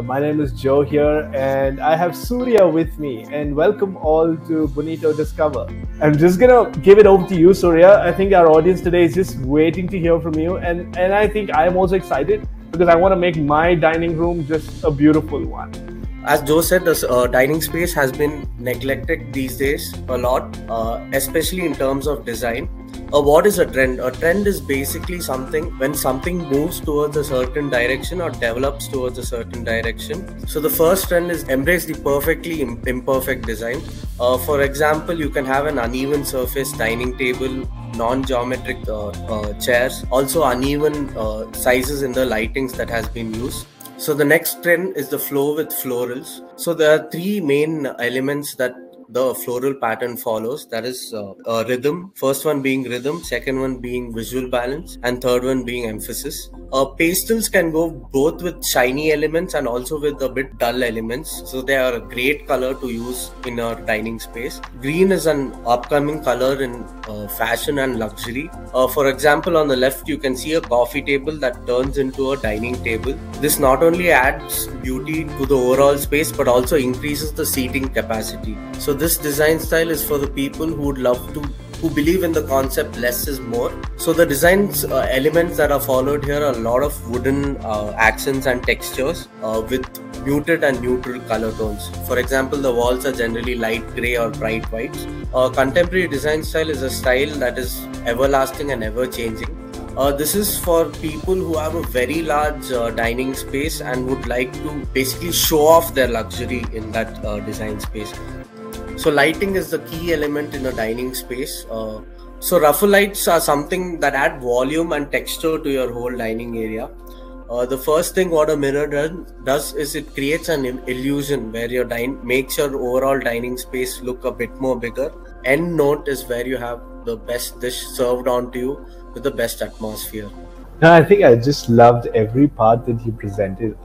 My name is Joe here, and I have Surya with me. And welcome all to Bonito Discover. I'm just gonna give it over to you, Surya. I think our audience today is just waiting to hear from you, and I think I'm also excited because I want to make my dining room just a beautiful one. As Joe said, the dining space has been neglected these days a lot, especially in terms of design. What is a trend? A trend is basically something when something moves towards a certain direction or develops towards a certain direction. So the first trend is embrace the perfectly imperfect design. For example, you can have an uneven surface dining table, non-geometric chairs, also uneven sizes in the lightings that has been used. So the next trend is the flow with florals. So there are three main elements that the floral pattern follows. That is rhythm. First one being rhythm, second one being visual balance, and third one being emphasis. Pastels can go both with shiny elements and also with a bit dull elements. So they are a great color to use in our dining space. Green is an upcoming color in fashion and luxury. For example, on the left you can see a coffee table that turns into a dining table. This not only adds beauty to the overall space but also increases the seating capacity. So this design style is for the people who believe in the concept less is more. So the design elements that are followed here are a lot of wooden accents and textures with muted and neutral color tones. For example, the walls are generally light grey or bright whites. Contemporary design style is a style that is everlasting and ever changing. This is for people who have a very large dining space and would like to basically show off their luxury in that design space. So lighting is the key element in a dining space. So ruffle lights are something that add volume and texture to your whole dining area. The first thing what a mirror does is it creates an illusion where your makes your overall dining space look a bit more bigger. End note is where you have the best dish served onto you with the best atmosphere. No, I think I just loved every part that you presented.